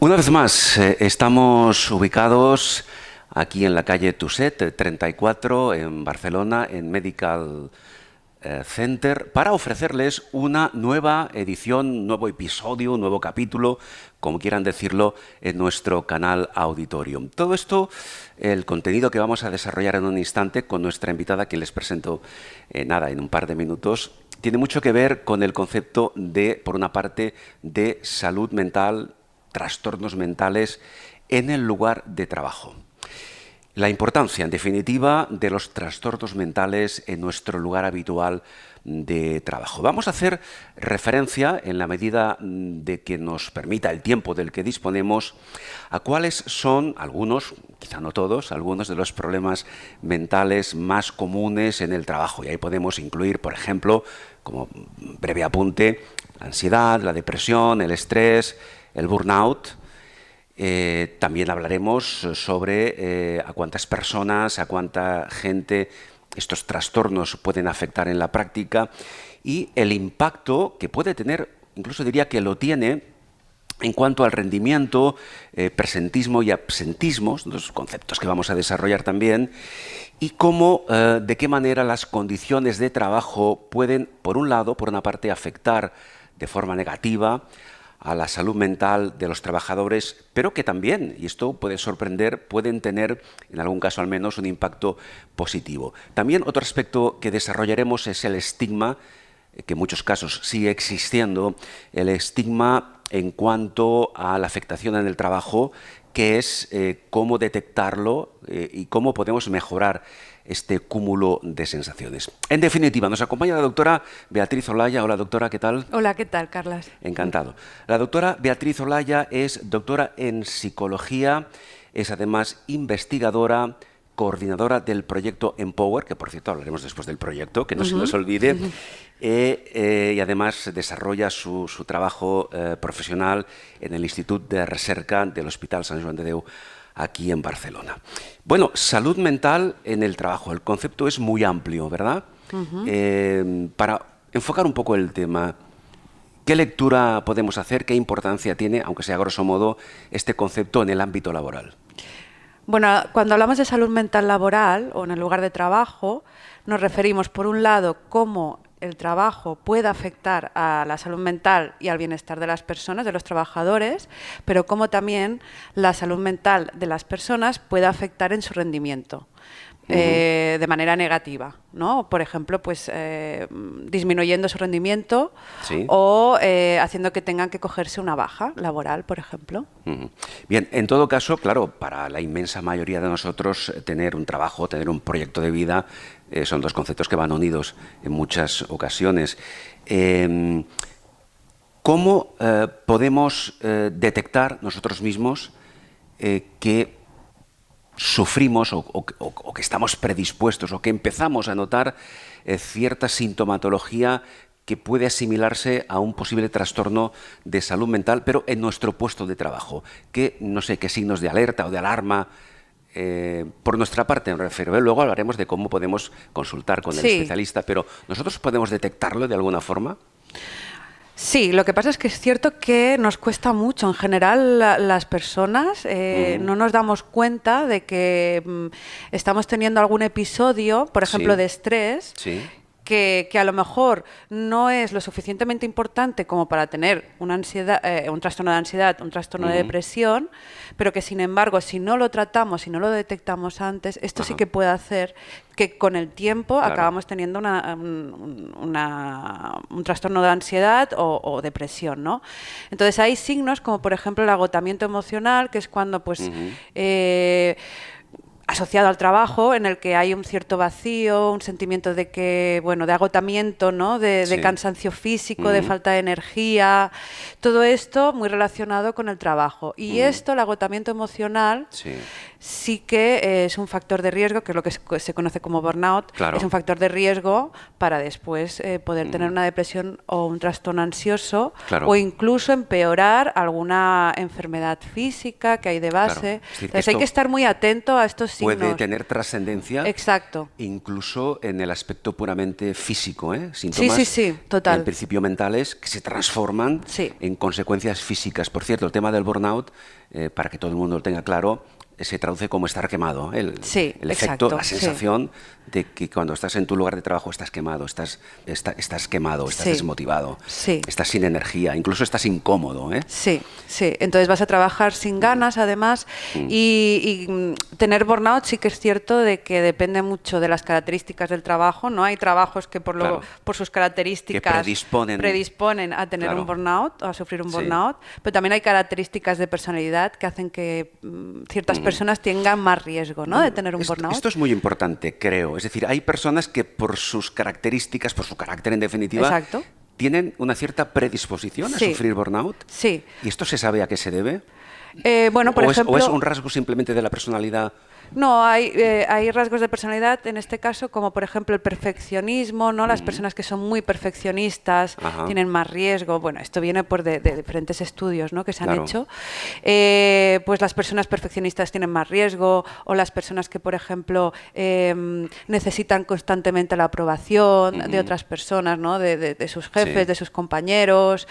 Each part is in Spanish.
Una vez más, estamos ubicados aquí en la calle Tuset 34 en Barcelona, en Medical Center, para ofrecerles una nueva edición, nuevo episodio, un nuevo capítulo, como quieran decirlo, en nuestro canal Auditorium. Todo esto, el contenido que vamos a desarrollar en un instante con nuestra invitada, que les presento en un par de minutos, tiene mucho que ver con el concepto de, por una parte, de salud mental, trastornos mentales en el lugar de trabajo. La importancia, en definitiva, de los trastornos mentales en nuestro lugar habitual de trabajo. Vamos a hacer referencia, en la medida de que nos permita el tiempo del que disponemos, a cuáles son algunos, quizá no todos, algunos de los problemas mentales más comunes en el trabajo. Y ahí podemos incluir, por ejemplo, como breve apunte, la ansiedad, la depresión, el estrés, el burnout. También hablaremos sobre a cuántas personas, a cuánta gente estos trastornos pueden afectar en la práctica y el impacto que puede tener, incluso diría que lo tiene, en cuanto al rendimiento, presentismo y absentismo, dos conceptos que vamos a desarrollar también, y cómo, de qué manera las condiciones de trabajo pueden, por un lado, por una parte, afectar de forma negativa a la salud mental de los trabajadores, pero que también, y esto puede sorprender, pueden tener, en algún caso al menos, un impacto positivo. También otro aspecto que desarrollaremos es el estigma, que en muchos casos sigue existiendo, el estigma en cuanto a la afectación en el trabajo, que es cómo detectarlo y cómo podemos mejorar este cúmulo de sensaciones. En definitiva, nos acompaña la doctora Beatriz Olaya. Hola, doctora, ¿qué tal? Hola, ¿qué tal, Carlas? Encantado. La doctora Beatriz Olaya es doctora en psicología, es además investigadora, coordinadora del proyecto Empower, que por cierto hablaremos después del proyecto, que no se nos olvide, y además desarrolla su trabajo profesional en el Institut de Recerca del Hospital Sant Joan de Déu, aquí en Barcelona. Bueno, salud mental en el trabajo. El concepto es muy amplio, ¿verdad? Para enfocar un poco el tema, ¿qué lectura podemos hacer? ¿Qué importancia tiene, aunque sea a grosso modo, este concepto en el ámbito laboral? Bueno, cuando hablamos de salud mental laboral o en el lugar de trabajo, nos referimos, por un lado, cómo el trabajo puede afectar a la salud mental y al bienestar de las personas, de los trabajadores, pero cómo también la salud mental de las personas puede afectar en su rendimiento. De manera negativa, ¿no? Por ejemplo, pues disminuyendo su rendimiento, ¿sí? O haciendo que tengan que cogerse una baja laboral, por ejemplo. Bien, en todo caso, claro, para la inmensa mayoría de nosotros tener un trabajo, tener un proyecto de vida, son dos conceptos que van unidos en muchas ocasiones. ¿Cómo podemos detectar nosotros mismos que sufrimos o que estamos predispuestos o que empezamos a notar cierta sintomatología que puede asimilarse a un posible trastorno de salud mental, pero en nuestro puesto de trabajo? No sé qué signos de alerta o de alarma por nuestra parte me refiero. Luego hablaremos de cómo podemos consultar con el especialista, pero ¿nosotros podemos detectarlo de alguna forma? Sí, lo que pasa es que es cierto que nos cuesta mucho. En general, las personas no nos damos cuenta de que estamos teniendo algún episodio, por ejemplo, de estrés, que a lo mejor no es lo suficientemente importante como para tener una ansiedad, un trastorno de ansiedad, un trastorno de depresión, pero que sin embargo, si no lo tratamos, si no lo detectamos antes, esto sí que puede hacer que con el tiempo acabamos teniendo un trastorno de ansiedad o depresión, ¿no? Entonces hay signos como por ejemplo el agotamiento emocional, que es cuando pues asociado al trabajo, en el que hay un cierto vacío, un sentimiento de que, bueno, de agotamiento, ¿no? De cansancio físico, de falta de energía, todo esto muy relacionado con el trabajo. Y esto, el agotamiento emocional, sí que es un factor de riesgo, que es lo que se conoce como burnout, Claro. es un factor de riesgo para después poder tener una depresión o un trastorno ansioso, Claro. o incluso empeorar alguna enfermedad física que hay de base. Claro. Es decir, Entonces hay esto que estar muy atento a estos signos. puede tener trascendencia. Exacto. Incluso en el aspecto puramente físico, ¿eh? Síntomas, sí, total. en principio mentales, que se transforman Sí. en consecuencias físicas. Por cierto, el tema del burnout, para que todo el mundo lo tenga claro, se traduce como estar quemado. Sí, el efecto, exacto, la sensación de que cuando estás en tu lugar de trabajo estás quemado, estás quemado, estás Sí. desmotivado, Sí. estás sin energía, incluso estás incómodo, ¿eh? Sí, sí. Entonces vas a trabajar sin ganas, además, y tener burnout sí que es cierto de que depende mucho de las características del trabajo, ¿no? Hay trabajos que Claro. por sus características Que predisponen a tener Claro. un burnout, a sufrir un Sí. burnout, pero también hay características de personalidad que hacen que ciertas personas tengan más riesgo, ¿no? De tener un burnout. Esto es muy importante, creo. Es decir, hay personas que por sus características, por su carácter en definitiva, Exacto. tienen una cierta predisposición a Sí. sufrir burnout. Sí. ¿Y esto se sabe a qué se debe? Bueno, por ejemplo... ¿O es un rasgo simplemente de la personalidad? No, hay rasgos de personalidad, en este caso, como por ejemplo el perfeccionismo, ¿no? Las personas que son muy perfeccionistas Ajá. tienen más riesgo. Bueno, esto viene por de diferentes estudios, ¿no? Que se han Claro. hecho. Pues las personas perfeccionistas tienen más riesgo, o las personas que, por ejemplo, necesitan constantemente la aprobación de otras personas, ¿no? De sus jefes, Sí. de sus compañeros,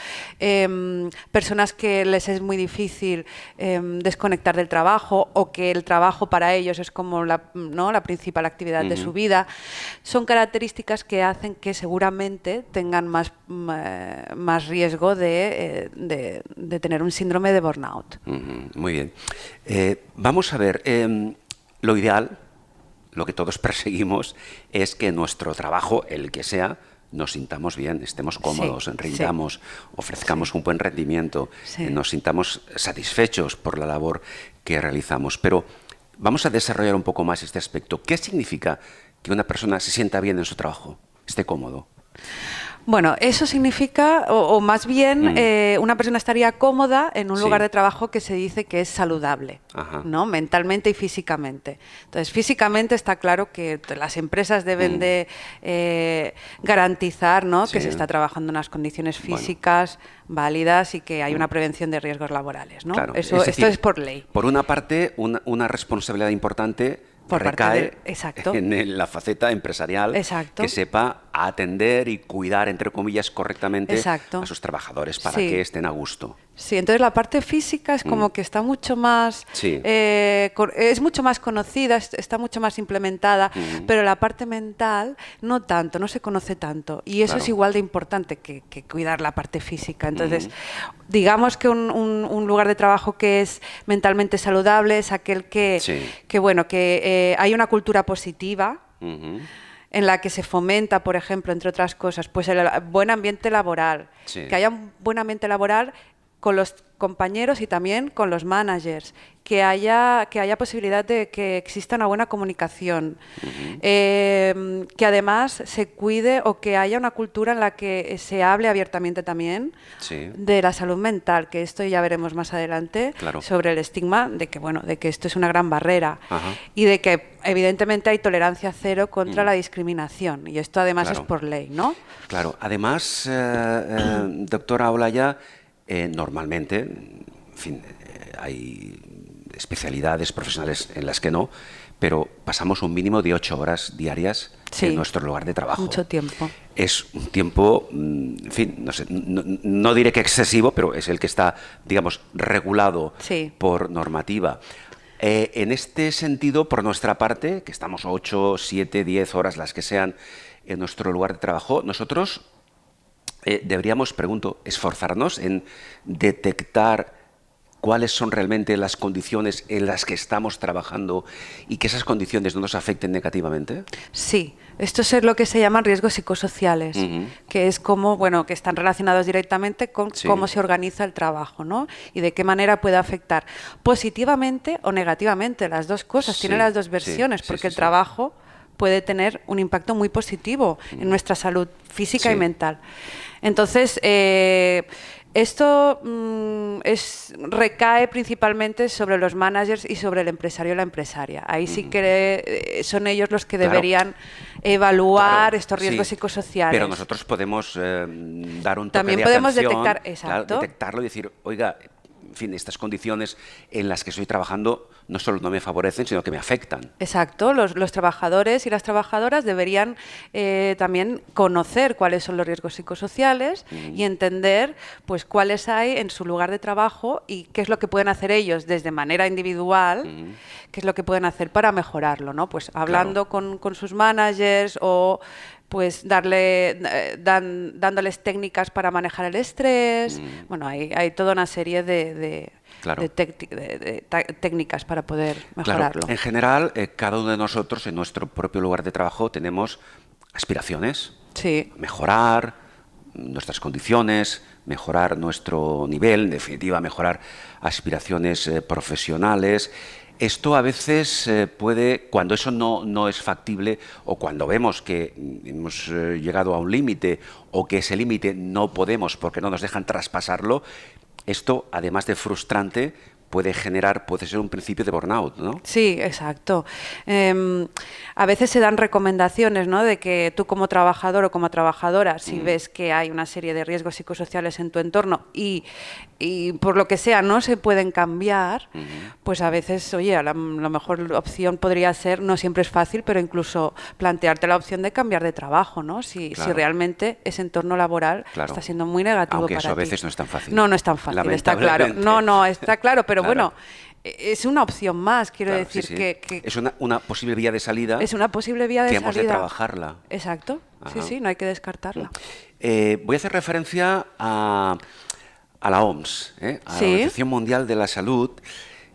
personas que les es muy difícil desconectar del trabajo, o que el trabajo para ellos es como ¿no? la principal actividad de su vida. Son características que hacen que seguramente tengan más riesgo de tener un síndrome de burnout. Muy bien. Vamos a ver, lo ideal, lo que todos perseguimos, es que nuestro trabajo, el que sea, nos sintamos bien, estemos cómodos, Sí, rindamos, ofrezcamos un buen rendimiento, Sí. nos sintamos satisfechos por la labor que realizamos. Pero vamos a desarrollar un poco más este aspecto. ¿Qué significa que una persona se sienta bien en su trabajo, esté cómodo? Bueno, eso significa, o más bien, una persona estaría cómoda en un Sí. lugar de trabajo que se dice que es saludable, Ajá. ¿no? Mentalmente y físicamente. Entonces, físicamente está claro que las empresas deben de garantizar, ¿no? Sí. que se está trabajando en unas condiciones Bueno. físicas válidas y que hay una prevención de riesgos laborales, ¿no? Claro, Eso, es decir, esto es por ley. Por una parte, una responsabilidad importante Por parte recae del- exacto. en la faceta empresarial, Exacto. que sepa atender y cuidar, entre comillas, correctamente Exacto. a sus trabajadores para Sí. que estén a gusto. Sí, entonces la parte física es como que está mucho más, Sí. es mucho más conocida, está mucho más implementada, pero la parte mental no tanto, no se conoce tanto. Y eso Claro. es igual de importante que cuidar la parte física. Entonces, digamos que un lugar de trabajo que es mentalmente saludable es aquel que, Sí. que hay una cultura positiva, Ujú. en la que se fomenta, por ejemplo, entre otras cosas, pues el buen ambiente laboral, Sí. que haya un buen ambiente laboral con los compañeros y también con los managers, que haya posibilidad de que exista una buena comunicación, que además se cuide o que haya una cultura en la que se hable abiertamente también Sí. de la salud mental, que esto ya veremos más adelante, Claro. sobre el estigma de que, bueno, de que esto es una gran barrera Ajá. y de que evidentemente hay tolerancia cero contra la discriminación, y esto además Claro. es por ley, ¿no? Claro. Además, doctora Olaya, normalmente, en fin, hay especialidades profesionales en las que no, pero pasamos un mínimo de 8 horas diarias Sí. en nuestro lugar de trabajo. Mucho tiempo. Es un tiempo, en fin, no sé, no diré que excesivo, pero es el que está, digamos, regulado Sí. por normativa. En este sentido, por nuestra parte, que estamos 8, 7, 10 horas, las que sean, en nuestro lugar de trabajo, nosotros deberíamos, pregunto, esforzarnos en detectar cuáles son realmente las condiciones en las que estamos trabajando y que esas condiciones no nos afecten negativamente. Sí, esto es lo que se llaman riesgos psicosociales, que es como, bueno, que están relacionados directamente con Sí. cómo se organiza el trabajo, ¿no? Y de qué manera puede afectar positivamente o negativamente, las dos cosas, Sí, tiene las dos sí, versiones, sí, porque sí, el sí. trabajo puede tener un impacto muy positivo en nuestra salud física Sí. y mental. Entonces, Esto recae principalmente sobre los managers y sobre el empresario o la empresaria. Ahí sí que son ellos los que deberían evaluar estos riesgos psicosociales. Pero nosotros podemos dar un toque También de podemos atención, detectar, claro, exacto. detectarlo y decir, oiga, en fin, estas condiciones en las que estoy trabajando no solo no me favorecen, sino que me afectan. Exacto, los trabajadores y las trabajadoras deberían también conocer cuáles son los riesgos psicosociales y entender pues cuáles hay en su lugar de trabajo y qué es lo que pueden hacer ellos desde manera individual, qué es lo que pueden hacer para mejorarlo, ¿no? Pues hablando con sus managers o pues dándoles técnicas para manejar el estrés. Bueno, hay toda una serie de técnicas para poder mejorarlo. Claro. En general, cada uno de nosotros en nuestro propio lugar de trabajo tenemos aspiraciones. Sí. Mejorar nuestras condiciones, mejorar nuestro nivel, en definitiva, mejorar aspiraciones profesionales. Esto a veces puede, cuando eso no es factible o cuando vemos que hemos llegado a un límite o que ese límite no podemos porque no nos dejan traspasarlo, esto, además de frustrante, puede ser un principio de burnout, ¿no? Sí, exacto. A veces se dan recomendaciones, ¿no? De que tú como trabajador o como trabajadora, si ves que hay una serie de riesgos psicosociales en tu entorno y por lo que sea no se pueden cambiar, pues a veces, oye, la mejor opción podría ser, no siempre es fácil, pero incluso plantearte la opción de cambiar de trabajo, ¿no? Si realmente ese entorno laboral está siendo muy negativo aunque para ti. Aunque eso a veces no es tan fácil. No es tan fácil, está claro. No, está claro, pero bueno, es una opción más, quiero decir sí. que es una posible vía de salida. Es una posible vía de salida. Que hemos de trabajarla. Exacto, sí, no hay que descartarla. Voy a hacer referencia a la OMS, a la Organización Mundial de la Salud,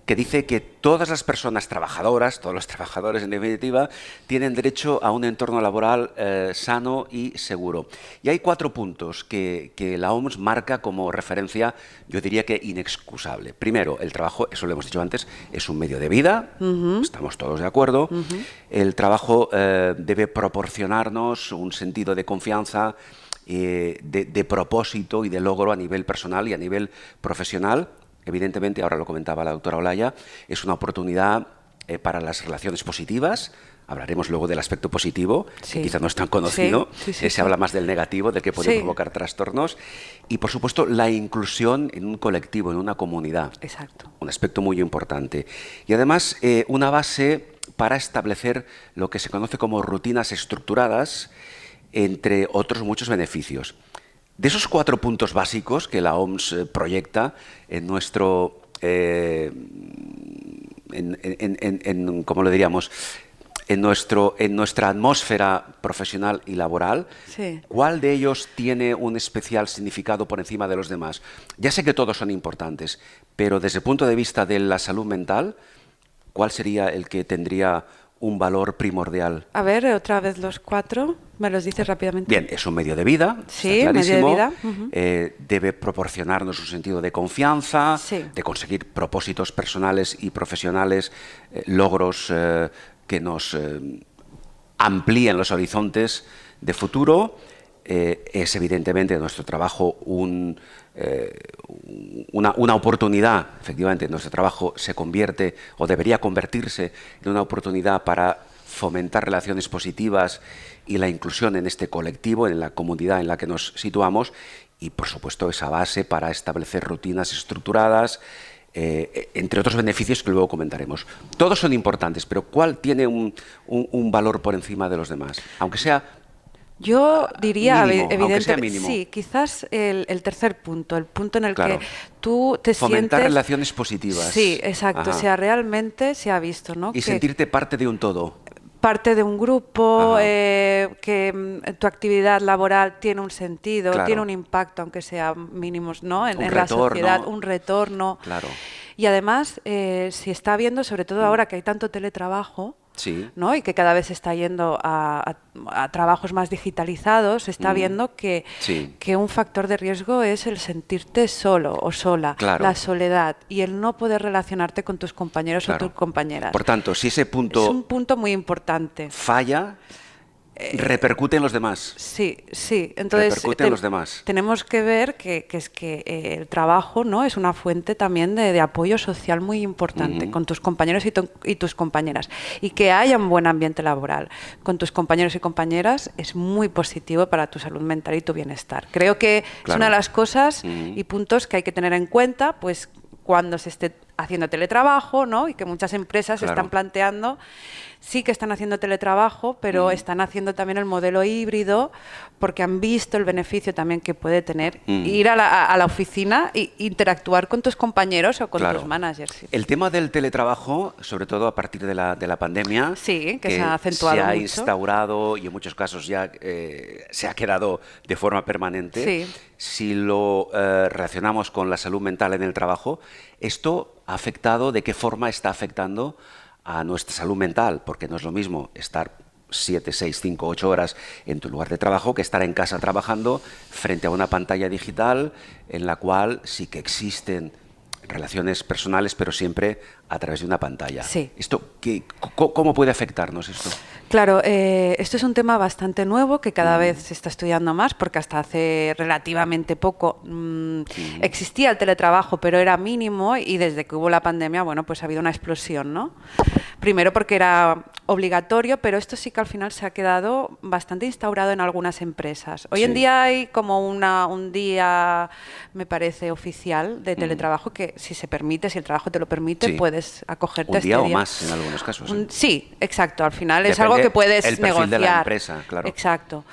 que dice que todas las personas trabajadoras, todos los trabajadores en definitiva, tienen derecho a un entorno laboral sano y seguro. Y hay 4 puntos que la OMS marca como referencia, yo diría que inexcusable. Primero, el trabajo, eso lo hemos dicho antes, es un medio de vida, estamos todos de acuerdo. El trabajo debe proporcionarnos un sentido de confianza, de propósito y de logro a nivel personal y a nivel profesional. Evidentemente, ahora lo comentaba la doctora Olaya, es una oportunidad para las relaciones positivas. Hablaremos luego del aspecto positivo, que quizá no es tan conocido. Se habla más del negativo, del que puede provocar trastornos. Y, por supuesto, la inclusión en un colectivo, en una comunidad. Exacto. Un aspecto muy importante. Y, además, una base para establecer lo que se conoce como rutinas estructuradas, entre otros muchos beneficios. De esos 4 puntos básicos que la OMS proyecta en nuestro, ¿cómo lo diríamos? En nuestra atmósfera profesional y laboral, ¿cuál de ellos tiene un especial significado por encima de los demás? Ya sé que todos son importantes, pero desde el punto de vista de la salud mental, ¿cuál sería el que tendría un valor primordial? A ver, otra vez los 4, me los dices rápidamente. Bien, es un medio de vida, sí, está clarísimo. Medio de vida. Debe proporcionarnos un sentido de confianza, de conseguir propósitos personales y profesionales, logros que nos amplíen los horizontes de futuro. Es evidentemente nuestro trabajo una oportunidad. Efectivamente, nuestro trabajo se convierte o debería convertirse en una oportunidad para fomentar relaciones positivas y la inclusión en este colectivo, en la comunidad en la que nos situamos, y por supuesto esa base para establecer rutinas estructuradas, entre otros beneficios que luego comentaremos. Todos son importantes, pero ¿cuál tiene un valor por encima de los demás? Aunque sea yo diría, mínimo, evidentemente, sí, quizás el tercer punto, el punto en el que tú te fomentar sientes... relaciones positivas. Sí, exacto, o sea, realmente se ha visto, ¿no? Y sentirte parte de un todo. Parte de un grupo, que tu actividad laboral tiene un sentido, tiene un impacto, aunque sea mínimos, ¿no? En la sociedad, un retorno. Claro. Y además, se está viendo, sobre todo ahora que hay tanto teletrabajo, ¿no? Y que cada vez se está yendo a trabajos más digitalizados, se está viendo que un factor de riesgo es el sentirte solo o sola, la soledad y el no poder relacionarte con tus compañeros o tus compañeras. Por tanto, si ese punto es un punto muy importante. Falla, repercute en los demás. Sí, sí. Entonces, Repercute en los demás. tenemos que ver que el trabajo, ¿no?, es una fuente también de apoyo social muy importante con tus compañeros y tus compañeras. Y que haya un buen ambiente laboral con tus compañeros y compañeras es muy positivo para tu salud mental y tu bienestar. Creo que es una de las cosas y puntos que hay que tener en cuenta, pues cuando se esté haciendo teletrabajo, ¿no?, y que muchas empresas están planteando, sí que están haciendo teletrabajo, pero están haciendo también el modelo híbrido porque han visto el beneficio también que puede tener ir a la oficina e interactuar con tus compañeros o con tus managers. Sí. El tema del teletrabajo, sobre todo a partir de la pandemia, sí, que se ha acentuado se ha mucho. instaurado y en muchos casos ya se ha quedado de forma permanente. Sí. Si lo relacionamos con la salud mental en el trabajo, ¿esto ha afectado, de qué forma está afectando a nuestra salud mental? Porque no es lo mismo estar 7, 6, 5, 8 horas en tu lugar de trabajo que estar en casa trabajando frente a una pantalla digital en la cual sí que existen relaciones personales, pero siempre a través de una pantalla. Sí. ¿Cómo puede afectarnos esto? Claro, esto es un tema bastante nuevo que cada vez se está estudiando más porque hasta hace relativamente poco existía el teletrabajo, pero era mínimo y desde que hubo la pandemia, bueno, pues ha habido una explosión, ¿no? Primero porque era obligatorio, pero esto sí que al final se ha quedado bastante instaurado en algunas empresas. Hoy en día hay como un día, me parece, oficial de teletrabajo que si se permite, si el trabajo te lo permite, puedes acogerte a este día. Un día o más en algunos casos. Sí, exacto. Al final es algo que puedes el perfil negociar. De la empresa, claro. Exacto.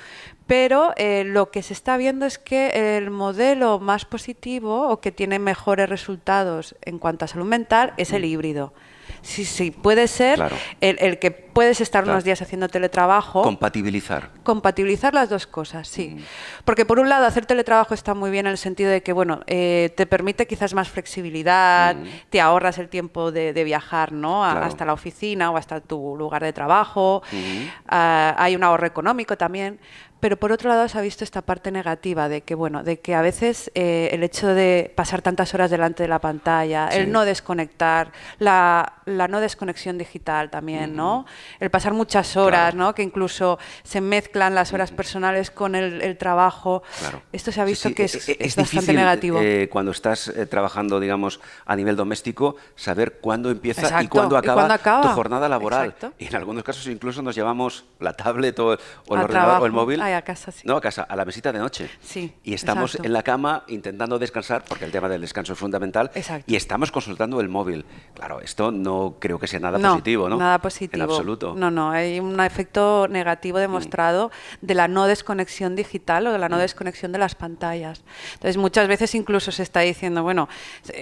Pero lo que se está viendo es que el modelo más positivo o que tiene mejores resultados en cuanto a salud mental es el híbrido. Sí, puede ser el que puedes estar unos días haciendo teletrabajo. Compatibilizar las dos cosas, sí. Porque por un lado hacer teletrabajo está muy bien en el sentido de que, bueno, te permite quizás más flexibilidad, te ahorras el tiempo de viajar, ¿no?, hasta la oficina o hasta tu lugar de trabajo. Hay un ahorro económico también. Pero por otro lado se ha visto esta parte negativa de que, bueno, de que a veces el hecho de pasar tantas horas delante de la pantalla, el no desconectar, la no desconexión digital también, ¿no? El pasar muchas horas, ¿no?, que incluso se mezclan las horas personales con el trabajo. Esto se ha visto que es bastante negativo. Cuando estás trabajando, digamos, a nivel doméstico, saber cuándo empieza y cuándo acaba tu jornada laboral. Y en algunos casos incluso nos llevamos la tablet o el ordenador o el móvil. A casa, sí. No, a casa, a la mesita de noche. Sí, y estamos en la cama intentando descansar, porque el tema del descanso es fundamental. Exacto. Y estamos consultando el móvil. Claro, esto no creo que sea nada positivo, ¿no? Nada positivo. En absoluto. No, hay un efecto negativo demostrado de la no desconexión digital o de la no desconexión de las pantallas. Entonces, muchas veces incluso se está diciendo, bueno,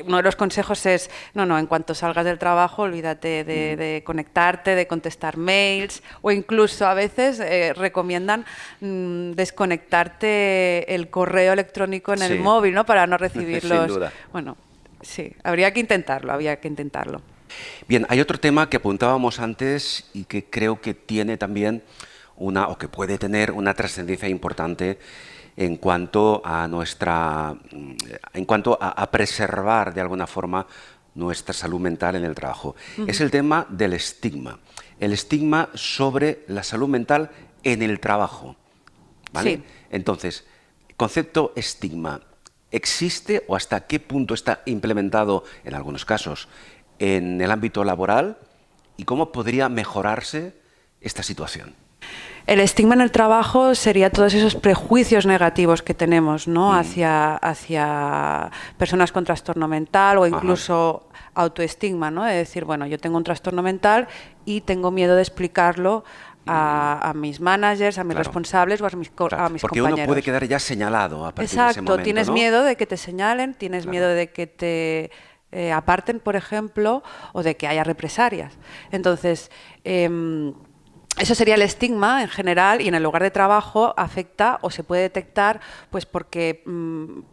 uno de los consejos es, en cuanto salgas del trabajo, olvídate de conectarte, de contestar mails, o incluso a veces recomiendan desconectarte el correo electrónico en el móvil, ¿no?, para no recibirlos. Sin duda. Bueno, sí, habría que intentarlo. Bien, hay otro tema que apuntábamos antes y que creo que tiene también o que puede tener una trascendencia importante en cuanto a preservar de alguna forma nuestra salud mental en el trabajo. Es el tema del estigma. El estigma sobre la salud mental en el trabajo. ¿Vale? Sí. Entonces, concepto estigma, ¿existe o hasta qué punto está implementado en algunos casos en el ámbito laboral y cómo podría mejorarse esta situación? El estigma en el trabajo sería todos esos prejuicios negativos que tenemos, ¿no?, hacia personas con trastorno mental o incluso autoestigma, ¿no?, de decir, bueno, yo tengo un trastorno mental y tengo miedo de explicarlo a mis managers, a mis responsables o a mis Porque compañeros. Uno puede quedar ya señalado a partir de ese momento, tienes miedo de que te señalen, tienes miedo de que te aparten, por ejemplo, o de que haya represalias. Entonces, eso sería el estigma en general, y en el lugar de trabajo afecta o se puede detectar pues porque,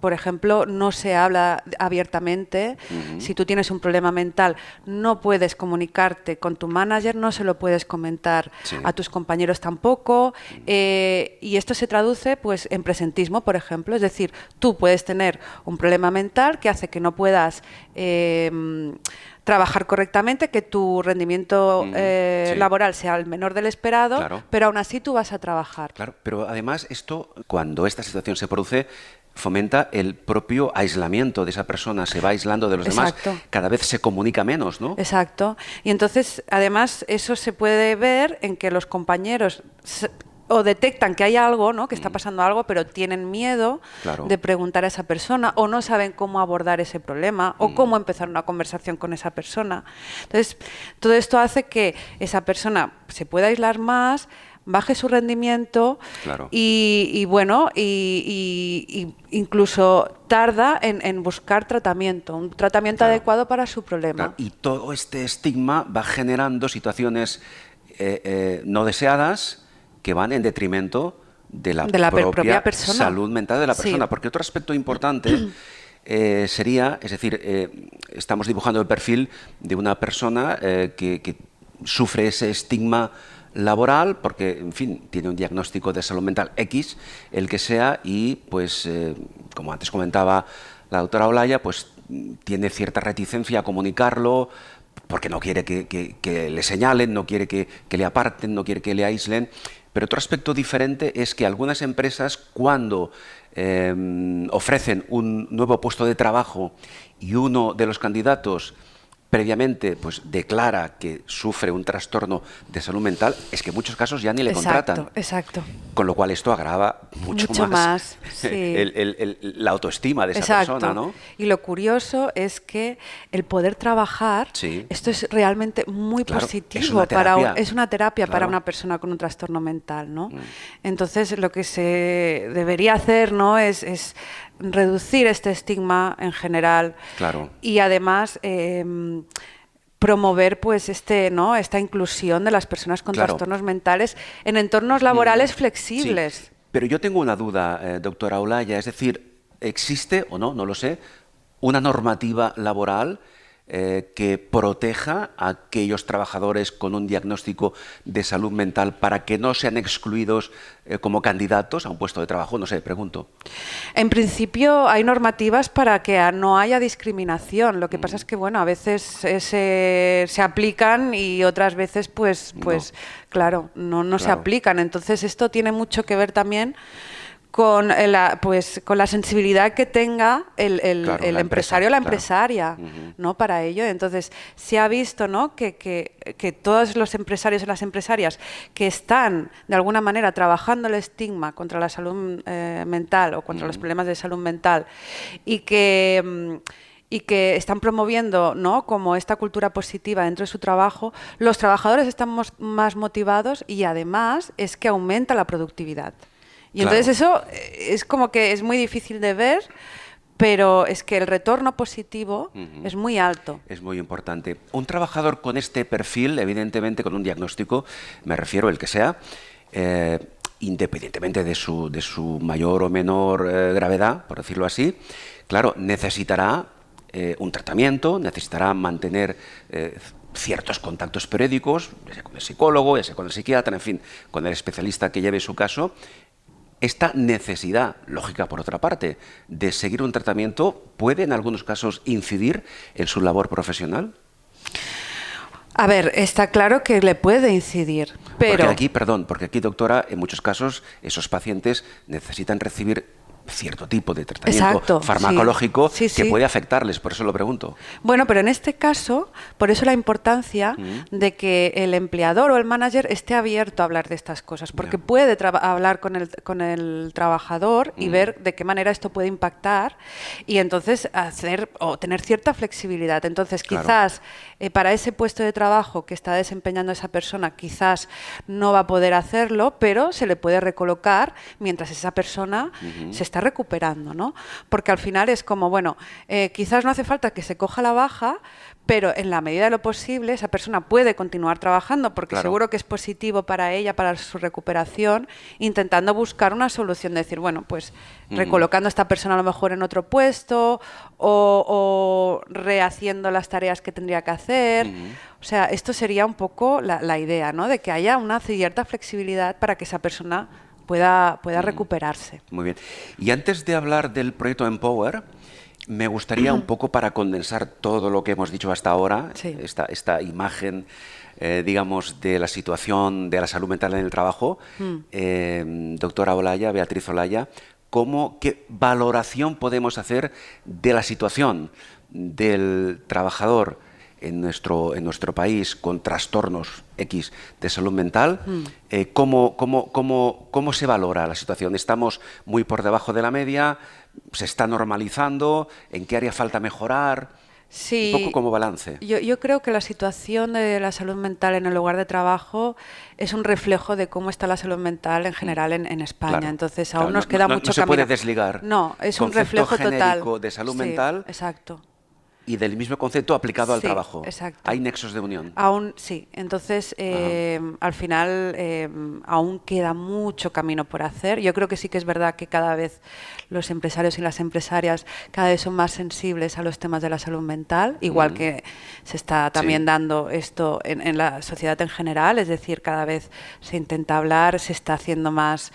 por ejemplo, no se habla abiertamente. Si tú tienes un problema mental, no puedes comunicarte con tu manager, no se lo puedes comentar a tus compañeros tampoco, y esto se traduce pues en presentismo, por ejemplo. Es decir, tú puedes tener un problema mental que hace que no puedas trabajar correctamente, que tu rendimiento sí. laboral sea el menor del esperado, Claro. pero aún así tú vas a trabajar. Claro, pero además esto, cuando esta situación se produce, fomenta el propio aislamiento de esa persona, se va aislando de los Exacto. demás, cada vez se comunica menos, ¿no? Exacto. Y entonces, además, eso se puede ver en que los compañeros o detectan que hay algo, ¿no? Que está pasando algo, pero tienen miedo Claro. de preguntar a esa persona, o no saben cómo abordar ese problema, o cómo empezar una conversación con esa persona. Entonces, todo esto hace que esa persona se pueda aislar más, baje su rendimiento, Claro. y bueno, y incluso tarda en buscar tratamiento, un tratamiento Claro. adecuado para su problema. Claro, y todo este estigma va generando situaciones no deseadas que van en detrimento de la, propia persona. salud mental de la Sí. persona. Porque otro aspecto importante sería, es decir, estamos dibujando el perfil de una persona que sufre ese estigma laboral porque, en fin, tiene un diagnóstico de salud mental X, el que sea, y pues, como antes comentaba la doctora Olaya, pues tiene cierta reticencia a comunicarlo porque no quiere que le señalen, no quiere que le aparten, no quiere que le aíslen. Pero otro aspecto diferente es que algunas empresas, cuando ofrecen un nuevo puesto de trabajo y uno de los candidatos previamente pues declara que sufre un trastorno de salud mental, es que en muchos casos ya ni le contratan. Exacto. Con lo cual esto agrava mucho más sí. la autoestima de esa Exacto. persona, ¿no? Y lo curioso es que el poder trabajar, Sí. esto es realmente muy Claro, positivo. es una terapia. Es una terapia Claro. para una persona con un trastorno mental, ¿no? Entonces, lo que se debería hacer, ¿no? es reducir este estigma en general. Claro. Y además promover pues esta inclusión de las personas con Claro. trastornos mentales en entornos laborales flexibles. Sí. Pero yo tengo una duda, doctora Olaya, es decir, ¿existe o no lo sé, una normativa laboral que proteja a aquellos trabajadores con un diagnóstico de salud mental para que no sean excluidos como candidatos a un puesto de trabajo? No sé, pregunto. En principio hay normativas para que no haya discriminación. Lo que pasa es que, bueno, a veces se aplican y otras veces, pues claro, no se aplican. Entonces esto tiene mucho que ver también con la sensibilidad que tenga el empresario o la empresaria, ¿no? Para ello. Entonces, se ha visto, ¿no? que todos los empresarios y las empresarias que están, de alguna manera, trabajando el estigma contra la salud mental o contra los problemas de salud mental y que están promoviendo, ¿no? como esta cultura positiva dentro de su trabajo, los trabajadores están más motivados y además es que aumenta la productividad. Y Claro. entonces eso es como que es muy difícil de ver, pero es que el retorno positivo es muy alto. Es muy importante. Un trabajador con este perfil, evidentemente con un diagnóstico, me refiero el que sea, independientemente de su mayor o menor gravedad, por decirlo así, claro, necesitará un tratamiento, necesitará mantener ciertos contactos periódicos, ya sea con el psicólogo, ya sea con el psiquiatra, en fin, con el especialista que lleve su caso. Esta necesidad, lógica por otra parte, de seguir un tratamiento puede en algunos casos incidir en su labor profesional. A ver, está claro que le puede incidir, pero... Porque aquí, doctora, en muchos casos esos pacientes necesitan recibir cierto tipo de tratamiento farmacológico que puede afectarles, por eso lo pregunto. Bueno, pero en este caso, por eso la importancia de que el empleador o el manager esté abierto a hablar de estas cosas, porque puede hablar con el trabajador y ver de qué manera esto puede impactar y entonces tener cierta flexibilidad. Entonces, quizás para ese puesto de trabajo que está desempeñando esa persona, quizás no va a poder hacerlo, pero se le puede recolocar mientras esa persona se está recuperando, ¿no? Porque al final es como, bueno, quizás no hace falta que se coja la baja, pero en la medida de lo posible esa persona puede continuar trabajando porque seguro que es positivo para ella, para su recuperación, intentando buscar una solución, de decir, bueno, pues recolocando a esta persona a lo mejor en otro puesto o rehaciendo las tareas que tendría que hacer. O sea, esto sería un poco la idea, ¿no? De que haya una cierta flexibilidad para que esa persona pueda recuperarse. Muy bien. Y antes de hablar del proyecto Empower, me gustaría un poco, para condensar todo lo que hemos dicho hasta ahora, Sí. esta imagen, digamos, de la situación de la salud mental en el trabajo, doctora Olaya, Beatriz Olaya, ¿qué valoración podemos hacer de la situación del trabajador en nuestro país con trastornos X de salud mental? ¿Cómo se valora la situación? ¿Estamos muy por debajo de la media? ¿Se está normalizando? ¿En qué área falta mejorar? Sí, Un poco como balance. yo creo que la situación de la salud mental en el lugar de trabajo es un reflejo de cómo está la salud mental en general en España. Claro, Entonces, claro, aún nos queda mucho no se camino. puede desligar No, es un concepto reflejo genérico total. de salud Sí, mental exacto. y del mismo concepto aplicado al Sí, trabajo. exacto. Hay nexos de unión. Aún sí, entonces al final aún queda mucho camino por hacer. Yo creo que sí que es verdad que cada vez los empresarios y las empresarias cada vez son más sensibles a los temas de la salud mental, igual que se está también dando esto en la sociedad en general, es decir, cada vez se intenta hablar, se está haciendo más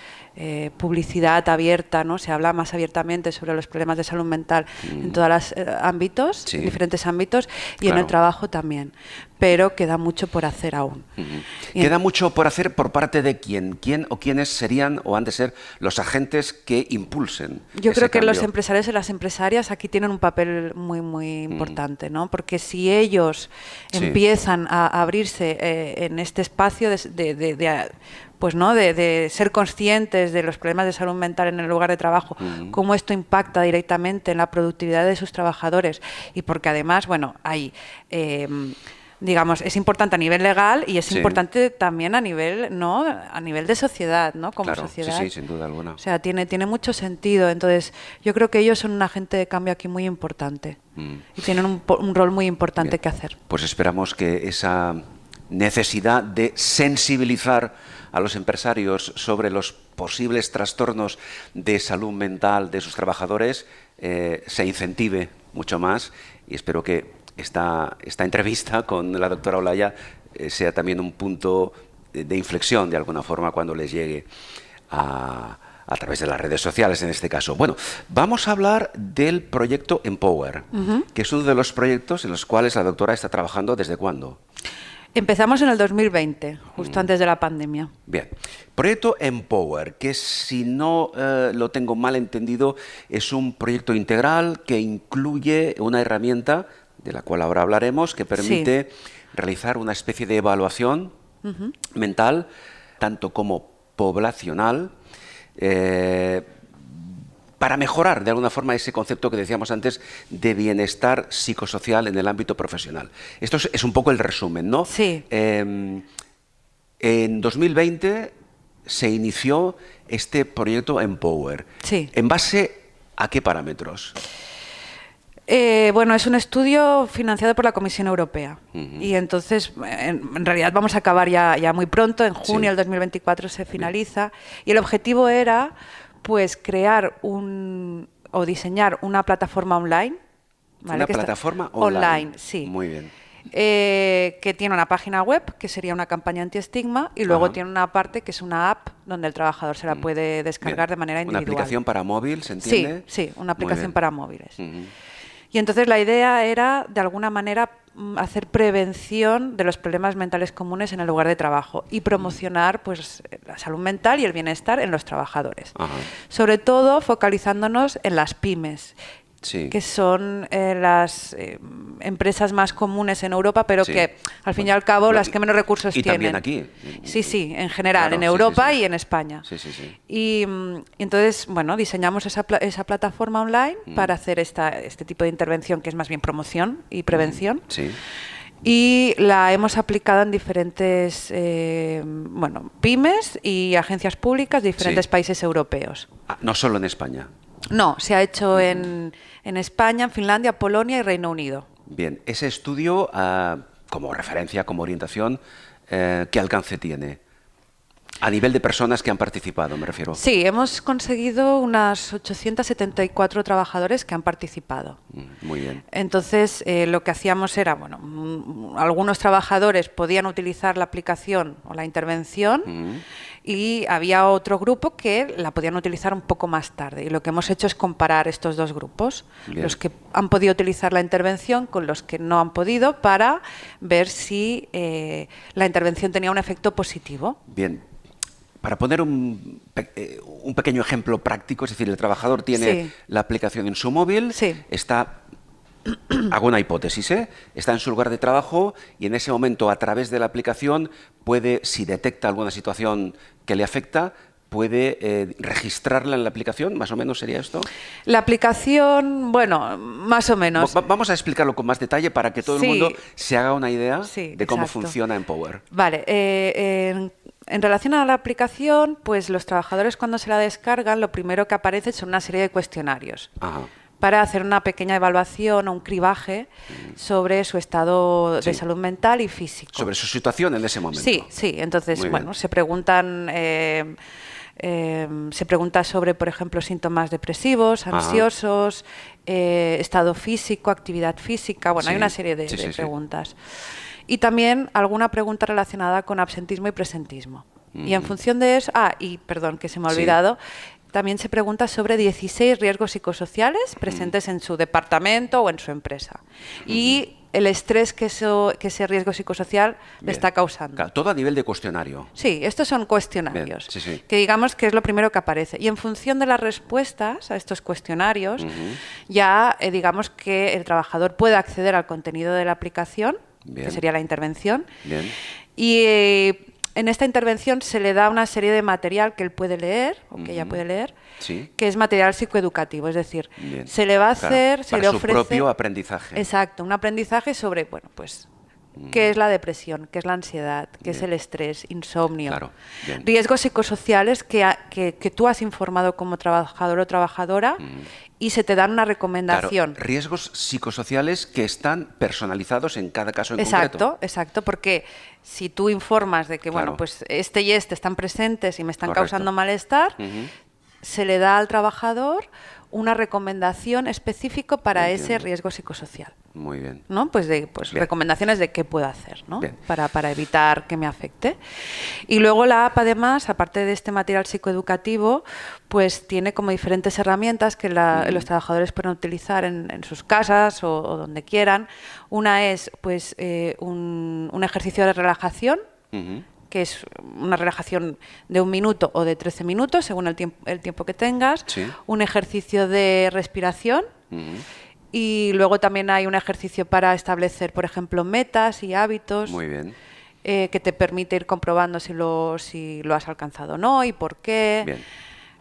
publicidad abierta, ¿no? Se habla más abiertamente sobre los problemas de salud mental en todos los ámbitos, Sí. en diferentes ámbitos, y en Claro. el trabajo también. Pero queda mucho por hacer aún. Y Queda mucho por hacer por parte de quién. ¿Quién o quiénes serían o han de ser los agentes que impulsen Yo ese creo que los cambio? empresarios y las empresarias aquí tienen un papel muy, muy importante, ¿no? Porque si ellos Sí. empiezan a abrirse en este espacio pues no, de ser conscientes de los problemas de salud mental en el lugar de trabajo, cómo esto impacta directamente en la productividad de sus trabajadores, y porque además, bueno, hay digamos, es importante a nivel legal y es Sí. importante también a nivel, ¿no? A nivel de sociedad, ¿no? Como Claro, sociedad. sí, sin duda alguna. O sea, tiene mucho sentido. Entonces, yo creo que ellos son un agente de cambio aquí muy importante y tienen un rol muy importante Bien. que hacer. Pues esperamos que esa necesidad de sensibilizar a los empresarios sobre los posibles trastornos de salud mental de sus trabajadores se incentive mucho más, y espero que esta entrevista con la doctora Olaya sea también un punto de inflexión de alguna forma cuando les llegue a través de las redes sociales en este caso. Bueno, vamos a hablar del proyecto Empower, que es uno de los proyectos en los cuales la doctora está trabajando. ¿Desde cuándo? Empezamos en el 2020, justo antes de la pandemia. Bien, proyecto Empower, que si no lo tengo mal entendido, es un proyecto integral que incluye una herramienta, de la cual ahora hablaremos, que permite realizar una especie de evaluación mental, tanto como poblacional, para mejorar de alguna forma ese concepto que decíamos antes de bienestar psicosocial en el ámbito profesional. Esto es un poco el resumen, ¿no? Sí. En 2020 se inició este proyecto Empower. Sí. ¿En base a qué parámetros? Bueno, es un estudio financiado por la Comisión Europea. Y entonces, en realidad vamos a acabar ya muy pronto, en junio del 2024 se finaliza. Y el objetivo era, pues, crear o diseñar una plataforma online. ¿Vale? Una plataforma online. Sí. Muy bien. Que tiene una página web, que sería una campaña antiestigma, y luego tiene una parte que es una app donde el trabajador se la puede descargar de manera individual. ¿Una aplicación para móvil, se entiende? Sí, una aplicación para móviles. Y entonces la idea era, de alguna manera, hacer prevención de los problemas mentales comunes en el lugar de trabajo y promocionar, pues, la salud mental y el bienestar en los trabajadores. Sobre todo focalizándonos en las pymes, que son las empresas más comunes en Europa, pero que al fin y al cabo las que menos recursos tienen. Y también aquí. Sí, en general, Claro, en Europa y en España. Sí. Y entonces, bueno, diseñamos esa plataforma online para hacer este tipo de intervención, que es más bien promoción y prevención. Sí. Y la hemos aplicado en diferentes pymes y agencias públicas de diferentes países europeos. No solo en España. No, se ha hecho en España, en Finlandia, Polonia y Reino Unido. Bien, ese estudio, como referencia, como orientación, ¿qué alcance tiene? A nivel de personas que han participado, me refiero. Sí, hemos conseguido unas 874 trabajadores que han participado. Muy bien. Entonces, lo que hacíamos era, bueno, algunos trabajadores podían utilizar la aplicación o la intervención y había otro grupo que la podían utilizar un poco más tarde. Y lo que hemos hecho es comparar estos dos grupos, Bien. los que han podido utilizar la intervención con los que no han podido, para ver si la intervención tenía un efecto positivo. Bien. Para poner un pequeño ejemplo práctico, es decir, el trabajador tiene la aplicación en su móvil, está, hago una hipótesis, está en su lugar de trabajo y en ese momento, a través de la aplicación, puede, si detecta alguna situación que le afecta, puede registrarla en la aplicación, más o menos sería esto. La aplicación, bueno, más o menos. Vamos a explicarlo con más detalle para que todo el mundo se haga una idea de cómo funciona Empower. Vale, en relación a la aplicación, pues los trabajadores cuando se la descargan, lo primero que aparece son una serie de cuestionarios. Ajá. Para hacer una pequeña evaluación o un cribaje sobre su estado de salud mental y físico. Sobre su situación en ese momento. Sí. Entonces, bueno, se preguntan... se pregunta sobre, por ejemplo, síntomas depresivos, ansiosos, estado físico, actividad física. Bueno, hay una serie de preguntas. Y también alguna pregunta relacionada con absentismo y presentismo. Y en función de eso... perdón, que se me ha olvidado. También se pregunta sobre 16 riesgos psicosociales presentes en su departamento o en su empresa. Y el estrés que ese riesgo psicosocial le está causando. Claro, todo a nivel de cuestionario. Sí, estos son cuestionarios, que digamos que es lo primero que aparece. Y en función de las respuestas a estos cuestionarios, ya digamos que el trabajador puede acceder al contenido de la aplicación, que sería la intervención. Y en esta intervención se le da una serie de material que él puede leer, o que ella puede leer, que es material psicoeducativo, es decir, se le va a hacer, se le ofrece... Para su propio aprendizaje. Exacto, un aprendizaje sobre, bueno, pues, qué es la depresión, qué es la ansiedad, qué es el estrés, insomnio, riesgos psicosociales que tú has informado como trabajador o trabajadora y se te dan una recomendación. Claro, riesgos psicosociales que están personalizados en cada caso en concreto. Exacto, porque si tú informas de que, bueno, pues este y este están presentes y me están causando malestar, se le da al trabajador una recomendación específica para ese riesgo psicosocial. Muy bien. ¿No? Pues recomendaciones de qué puedo hacer, ¿no? Para evitar que me afecte. Y luego la app, además, aparte de este material psicoeducativo, pues tiene como diferentes herramientas que los trabajadores pueden utilizar en sus casas o donde quieran. Una es pues un ejercicio de relajación, que es una relajación de 1 minuto o de 13 minutos, según el tiempo que tengas, un ejercicio de respiración, y luego también hay un ejercicio para establecer, por ejemplo, metas y hábitos. Muy bien. Que te permite ir comprobando si lo has alcanzado o no y por qué. Bien.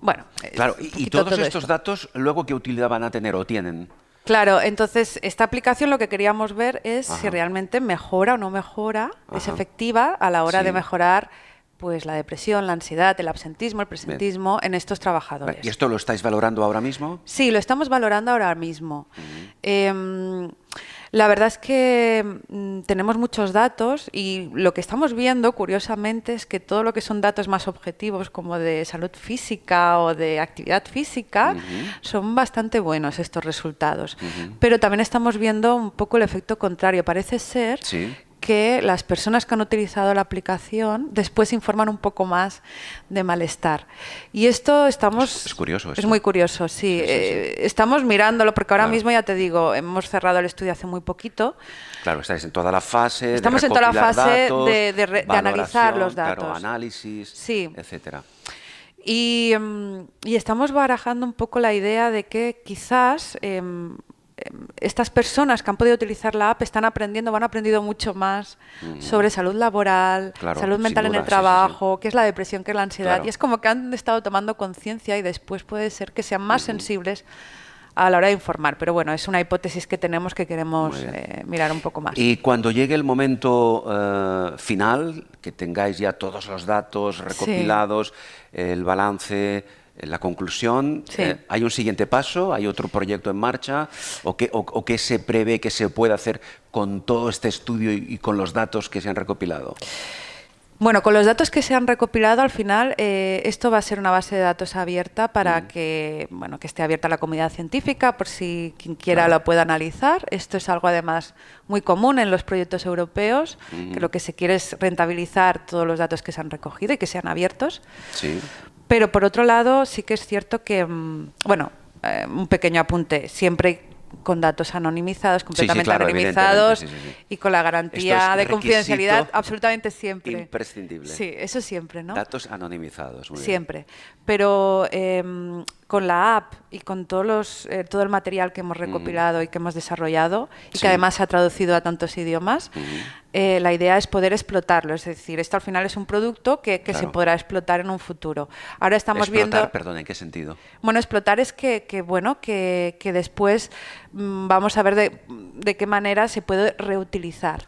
Bueno, claro, y todos estos datos, luego, ¿qué utilidad van a tener o tienen? Claro, entonces esta aplicación lo que queríamos ver es si realmente mejora o no mejora, es efectiva a la hora de mejorar pues la depresión, la ansiedad, el absentismo, el presentismo en estos trabajadores. ¿Y esto lo estáis valorando ahora mismo? Sí, lo estamos valorando ahora mismo. La verdad es que tenemos muchos datos y lo que estamos viendo, curiosamente, es que todo lo que son datos más objetivos, como de salud física o de actividad física, son bastante buenos estos resultados. Pero también estamos viendo un poco el efecto contrario. Parece ser que las personas que han utilizado la aplicación después informan un poco más de malestar. Y esto estamos... Es curioso esto. Es muy curioso, sí. Estamos mirándolo, porque ahora mismo, ya te digo, hemos cerrado el estudio hace muy poquito. Claro, estáis en toda la fase Estamos en toda la fase de analizar los datos. Claro, análisis, etcétera. Y estamos barajando un poco la idea de que quizás... estas personas que han podido utilizar la app van aprendiendo mucho más sobre salud laboral, salud mental en el trabajo, qué es la depresión, qué es la ansiedad. Y es como que han estado tomando conciencia y después puede ser que sean más sensibles a la hora de informar. Pero bueno, es una hipótesis que tenemos que queremos mirar un poco más. Y cuando llegue el momento final, que tengáis ya todos los datos recopilados, el balance... la conclusión, ¿hay un siguiente paso? ¿Hay otro proyecto en marcha? ¿O qué se prevé que se pueda hacer con todo este estudio y con los datos que se han recopilado? Bueno, con los datos que se han recopilado, al final, esto va a ser una base de datos abierta para que, bueno, que esté abierta a la comunidad científica, por si quien quiera lo pueda analizar. Esto es algo, además, muy común en los proyectos europeos, que lo que se quiere es rentabilizar todos los datos que se han recogido y que sean abiertos. Sí. Pero, por otro lado, sí que es cierto que, bueno, un pequeño apunte, siempre con datos anonimizados, completamente anonimizados y con la garantía de confidencialidad absolutamente siempre. Imprescindible. Sí, eso siempre, ¿no? Datos anonimizados. Muy siempre. Bien. Pero con la app y con todo el material que hemos recopilado y que hemos desarrollado y que además se ha traducido a tantos idiomas, la idea es poder explotarlo. Es decir, esto al final es un producto que se podrá explotar en un futuro. Ahora estamos viendo... Perdón, ¿en qué sentido? Bueno, explotar es que después vamos a ver de qué manera se puede reutilizar.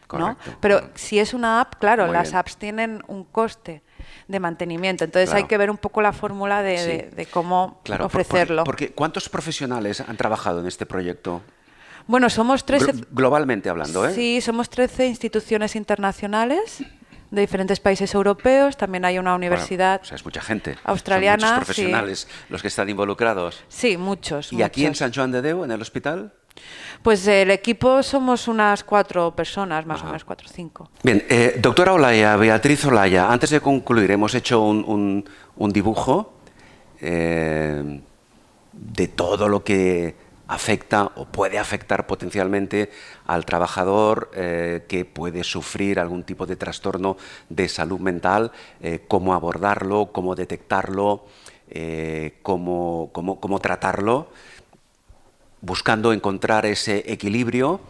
Correcto, ¿no? Pero si es una app, claro, las apps tienen un coste de mantenimiento. Entonces hay que ver un poco la fórmula de cómo ofrecerlo. Porque ¿cuántos profesionales han trabajado en este proyecto? Bueno, somos 13... Globalmente hablando, ¿eh? Sí, somos 13 instituciones internacionales de diferentes países europeos. También hay una universidad o sea, es mucha gente. Australiana. Son muchos profesionales los que están involucrados. Sí, muchos. ¿Y aquí en Sant Joan de Déu, en el hospital? Pues el equipo somos unas 4 personas, más o menos 4 o 5. Bien, doctora Olaya, Beatriz Olaya, antes de concluir, hemos hecho un dibujo de todo lo que afecta o puede afectar potencialmente al trabajador que puede sufrir algún tipo de trastorno de salud mental, cómo abordarlo, cómo detectarlo, cómo tratarlo, buscando encontrar ese equilibrio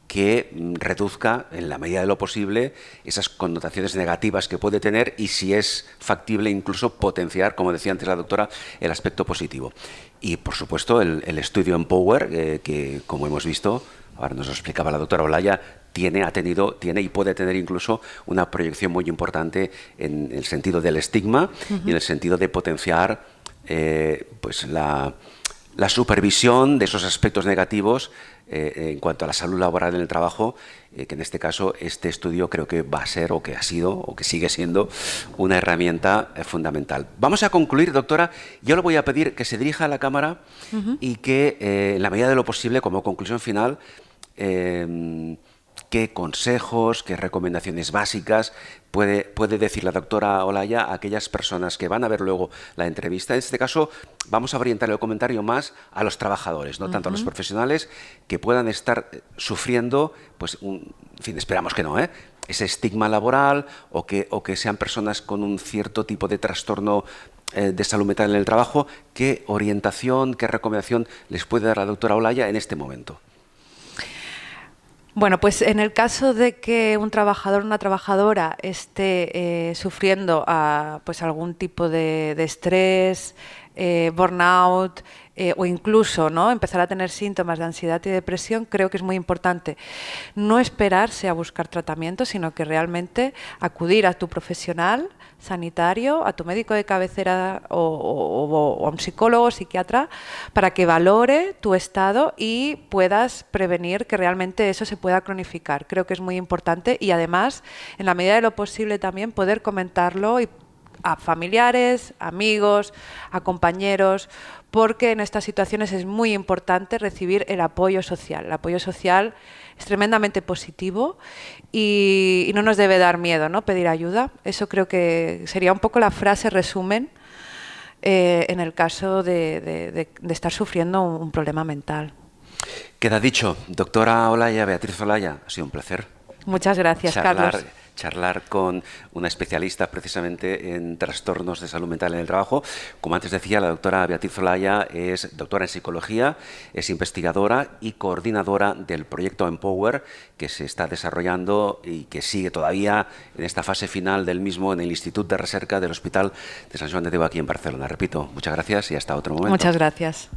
que reduzca, en la medida de lo posible, esas connotaciones negativas que puede tener y, si es factible, incluso potenciar, como decía antes la doctora, el aspecto positivo. Y, por supuesto, el estudio Empower, que, como hemos visto, ahora nos lo explicaba la doctora Olaya, tiene y puede tener incluso una proyección muy importante en el sentido del estigma y en el sentido de potenciar pues la supervisión de esos aspectos negativos en cuanto a la salud laboral en el trabajo, que en este caso este estudio creo que va a ser, o que ha sido, o que sigue siendo una herramienta fundamental. Vamos a concluir, doctora. Yo le voy a pedir que se dirija a la cámara y que, en la medida de lo posible, como conclusión final, qué consejos, qué recomendaciones básicas puede decir la doctora Olaya a aquellas personas que van a ver luego la entrevista. En este caso, vamos a orientar el comentario más a los trabajadores, no tanto a los profesionales que puedan estar sufriendo, pues, en fin, esperamos que no, ese estigma laboral o que sean personas con un cierto tipo de trastorno de salud mental en el trabajo. ¿Qué orientación, qué recomendación les puede dar la doctora Olaya en este momento? Bueno, pues en el caso de que un trabajador o una trabajadora esté sufriendo pues algún tipo de estrés, burnout, o incluso, ¿no?, empezar a tener síntomas de ansiedad y depresión, creo que es muy importante no esperarse a buscar tratamiento, sino que realmente acudir a tu profesional sanitario, a tu médico de cabecera o a un psicólogo o psiquiatra, para que valore tu estado y puedas prevenir que realmente eso se pueda cronificar. Creo que es muy importante y, además, en la medida de lo posible, también poder comentarlo a familiares, amigos, a compañeros, porque en estas situaciones es muy importante recibir el apoyo social. El apoyo social es tremendamente positivo y no nos debe dar miedo, ¿no?, pedir ayuda. Eso creo que sería un poco la frase resumen en el caso de estar sufriendo un problema mental. Queda dicho. Doctora Olaya, Beatriz Olaya, ha sido un placer. Muchas gracias, Carlos. Charlar con una especialista precisamente en trastornos de salud mental en el trabajo. Como antes decía, la doctora Beatriz Olaya es doctora en psicología, es investigadora y coordinadora del proyecto Empower, que se está desarrollando y que sigue todavía en esta fase final del mismo en el Instituto de Recerca del Hospital de Sant Joan de Déu aquí en Barcelona. Repito, muchas gracias y hasta otro momento. Muchas gracias.